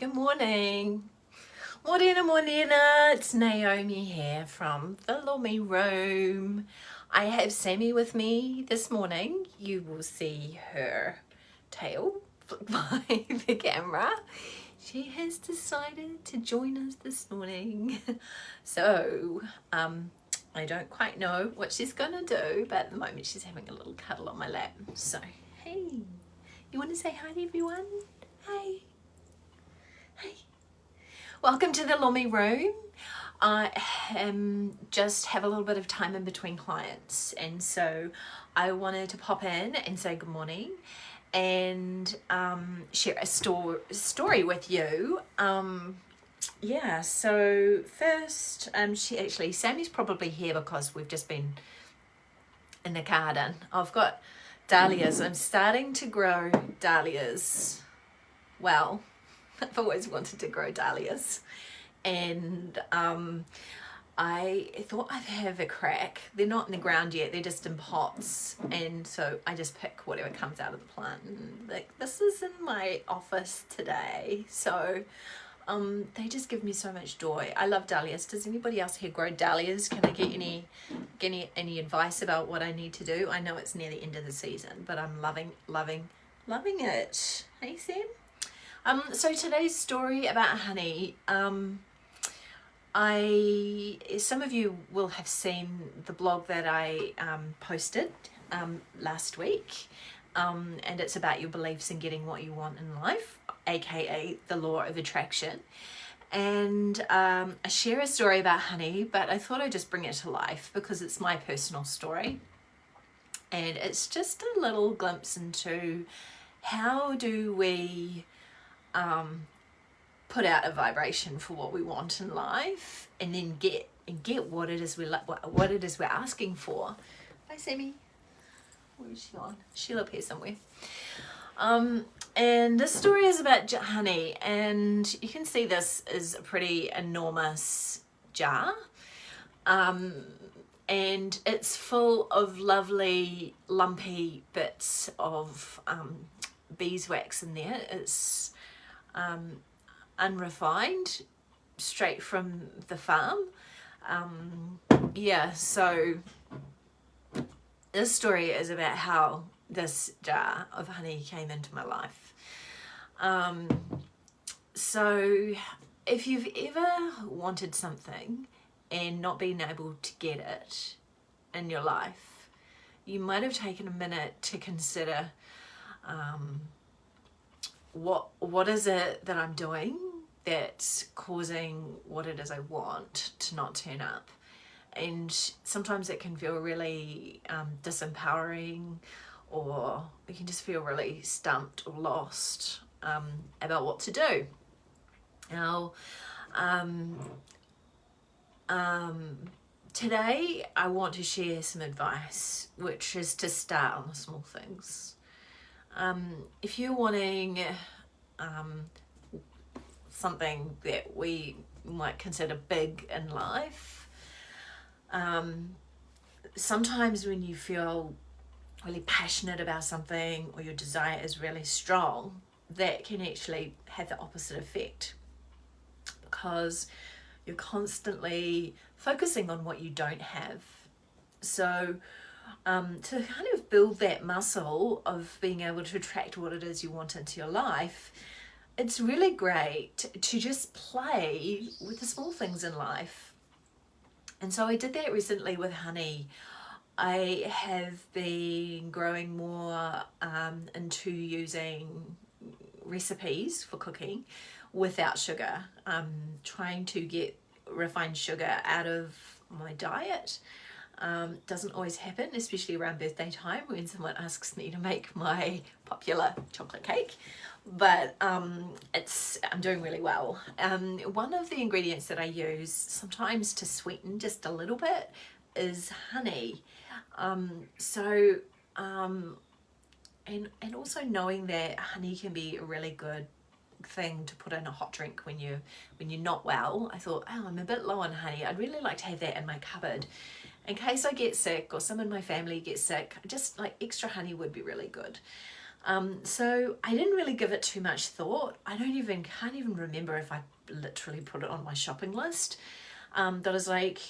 Good morning. Morena, morena. It's Naomi here from the Lomi Room. I have Sammy with me this morning. You will see her tail flick by the camera. She has decided to join us this morning. So, I don't quite know what she's gonna do, but at the moment she's having a little cuddle on my lap. So, hey, you want to say hi to everyone? Hi. Hi. Welcome to the Lomi Room. I just have a little bit of time in between clients, and so I wanted to pop in and say good morning and share a story with you. Yeah, so first, Sammy's probably here because we've just been in the garden. I've got dahlias. I'm starting to grow dahlias. Well, I've always wanted to grow dahlias, and I thought I'd have a crack. They're not in the ground yet, they're just in pots, and so I just pick whatever comes out of the plant. And like, this is in my office today, so they just give me so much joy. I love dahlias. Does anybody else here grow dahlias? Can I get any advice about what I need to do? I know it's near the end of the season, but I'm loving it. Hey, Sam. So today's story about honey. Some of you will have seen the blog that I posted last week, and it's about your beliefs in getting what you want in life, aka the law of attraction. And I share a story about honey, but I thought I'd just bring it to life because it's my personal story, and it's just a little glimpse into how do we put out a vibration for what we want in life, and then get what it is we're asking for. Hi, Sammy. Where is she on? She'll appear somewhere. And this story is about honey, and you can see this is a pretty enormous jar. And it's full of lovely lumpy bits of beeswax in there. It's unrefined, straight from the farm. So this story is about how this jar of honey came into my life. So if you've ever wanted something and not been able to get it in your life, you might have taken a minute to consider what is it that I'm doing that's causing what it is I want to not turn up. And sometimes it can feel really disempowering, or you can just feel really stumped or lost about what to do. Now, today I want to share some advice, which is to start on the small things. If you're wanting something that we might consider big in life, sometimes when you feel really passionate about something, or your desire is really strong, that can actually have the opposite effect, because you're constantly focusing on what you don't have. So to kind of build that muscle of being able to attract what it is you want into your life, it's really great to just play with the small things in life. And so I did that recently with honey. I have been growing more into using recipes for cooking without sugar. Trying to get refined sugar out of my diet. Doesn't always happen, especially around birthday time when someone asks me to make my popular chocolate cake, but I'm doing really well. One of the ingredients that I use sometimes to sweeten just a little bit is honey. And also knowing that honey can be a really good thing to put in a hot drink when you're not well. I thought, I'm a bit low on honey. I'd really like to have that in my cupboard in case I get sick or some in my family get sick. Just like extra honey would be really good. So I didn't really give it too much thought. Can't even remember if I literally put it on my shopping list. That I was like,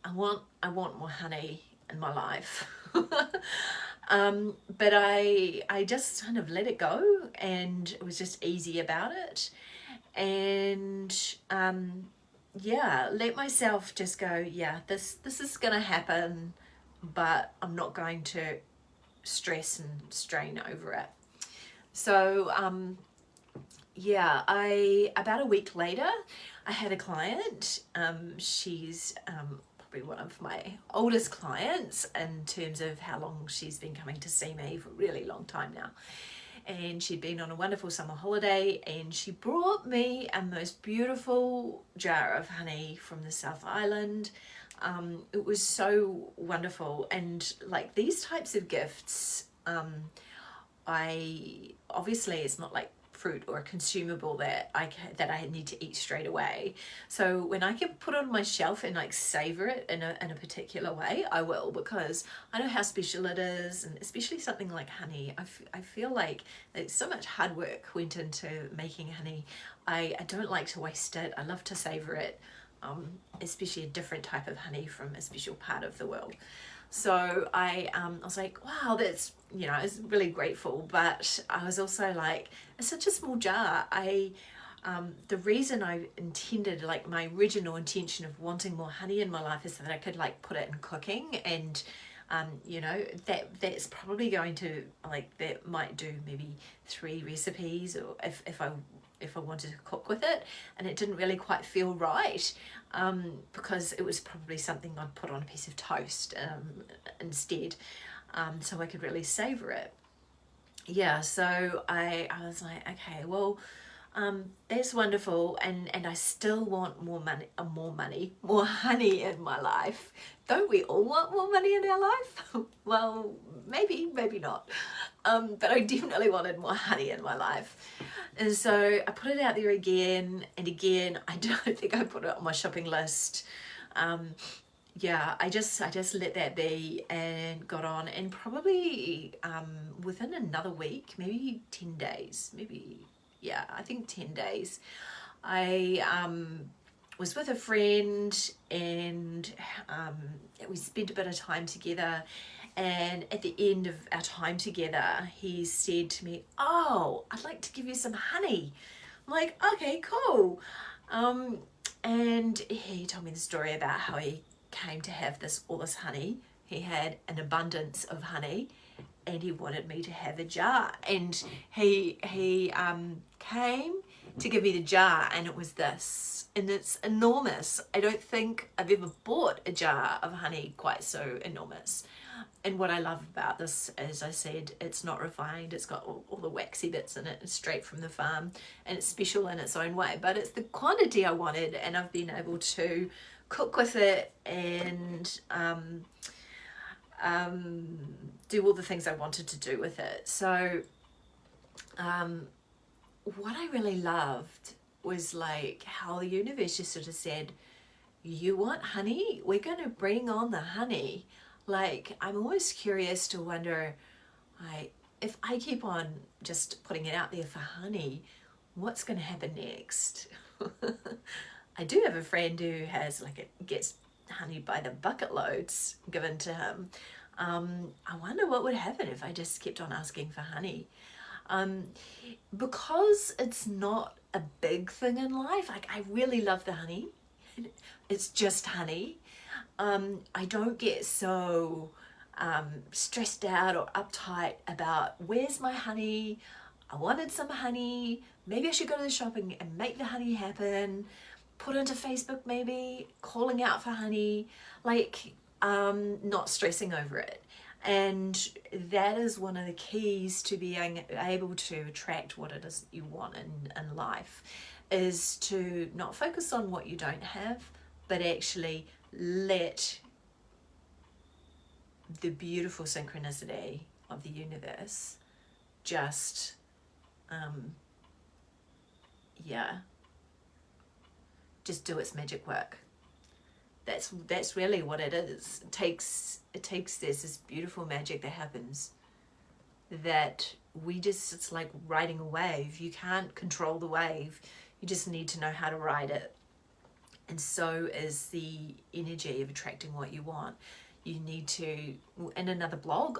I want more honey in my life. But I just kind of let it go, and it was just easy about it. And yeah, let myself just go, yeah, this is gonna happen, but I'm not going to stress and strain over it. So yeah, about a week later, I had a client. She's probably one of my oldest clients in terms of how long she's been coming to see me, for a really long time now. And she'd been on a wonderful summer holiday, and she brought me a most beautiful jar of honey from the South Island. It was so wonderful, and like these types of gifts, I obviously it's not like fruit or a consumable that I need to eat straight away. So when I can put it on my shelf and like savor it in a particular way, I will, because I know how special it is, and especially something like honey. I feel like so much hard work went into making honey. I don't like to waste it. I love to savor it, especially a different type of honey from a special part of the world. So I was like, wow, that's, I was really grateful, but I was also like, it's such a small jar. The reason I intended, like my original intention of wanting more honey in my life, is that I could like put it in cooking, and that's probably going to, like, that might do maybe 3 recipes, or if I wanted to cook with it, and it didn't really quite feel right, because it was probably something I'd put on a piece of toast instead, so I could really savor it. Yeah, so I was like, okay, well, that's wonderful, and I still want more honey in my life. Don't we all want more money in our life? Well, maybe not, but I definitely wanted more honey in my life. And so I put it out there again and again. I don't think I put it on my shopping list. Yeah, I just let that be and got on, and probably within another week, maybe 10 days, I think 10 days, I was with a friend, and we spent a bit of time together, and at the end of our time together, he said to me, oh, I'd like to give you some honey. I'm like, okay, cool. And he told me the story about how he came to have all this honey. He had an abundance of honey, and he wanted me to have a jar, and he came to give me the jar, and it was this, and it's enormous. I don't think I've ever bought a jar of honey quite so enormous. And what I love about this, as I said, it's not refined, it's got all the waxy bits in it, it's straight from the farm, and it's special in its own way, but it's the quantity I wanted, and I've been able to cook with it, and do all the things I wanted to do with it. So what I really loved was like how the universe just sort of said, you want honey? We're going to bring on the honey. Like, I'm always curious to wonder, if I keep on just putting it out there for honey, what's going to happen next? I do have a friend who has gets honey by the bucket loads given to him. I wonder what would happen if I just kept on asking for honey. Because it's not a big thing in life, like I really love the honey. It's just honey. I don't get so stressed out or uptight about where's my honey. I wanted some honey. Maybe I should go to the shop and make the honey happen. Put into Facebook maybe, calling out for honey, not stressing over it. And that is one of the keys to being able to attract what it is you want in life, is to not focus on what you don't have, but actually let the beautiful synchronicity of the universe just, just do its magic work. That's really what it is. It takes there's this beautiful magic that happens that it's like riding a wave. You can't control the wave. You just need to know how to ride it. And so is the energy of attracting what you want. You need to, in another blog,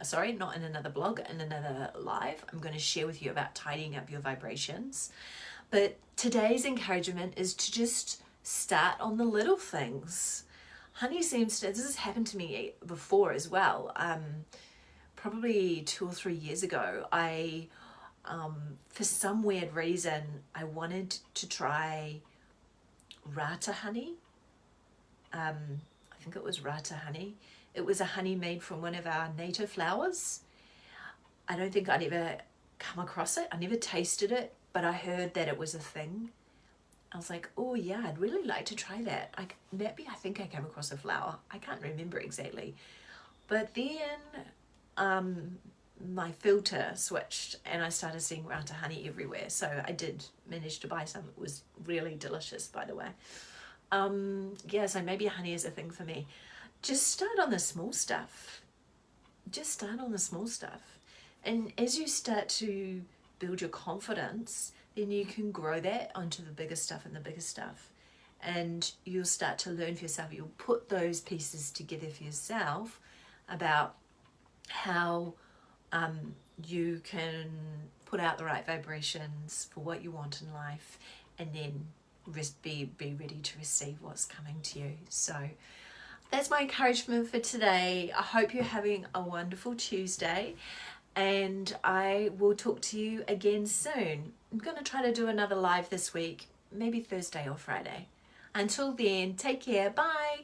sorry, not in another blog, in another live, I'm going to share with you about tidying up your vibrations. But today's encouragement is to just start on the little things. Honey seems to, this has happened to me before as well. Probably 2 or 3 years ago, I, for some weird reason, I wanted to try Rata honey. I think it was Rata honey. It was a honey made from one of our native flowers. I don't think I'd ever come across it. I never tasted it, but I heard that it was a thing. I was like, oh yeah, I'd really like to try that. Maybe I think I came across a flower. I can't remember exactly. But then my filter switched and I started seeing Rata honey everywhere. So I did manage to buy some. It was really delicious, by the way. Yeah, so maybe honey is a thing for me. Just start on the small stuff. Just start on the small stuff. And as you start to build your confidence, then you can grow that onto the bigger stuff and the bigger stuff. And you'll start to learn for yourself. You'll put those pieces together for yourself about how you can put out the right vibrations for what you want in life, and then be ready to receive what's coming to you. So that's my encouragement for today. I hope you're having a wonderful Tuesday, and I will talk to you again soon. I'm going to try to do another live this week, maybe Thursday or Friday. Until then, take care. Bye.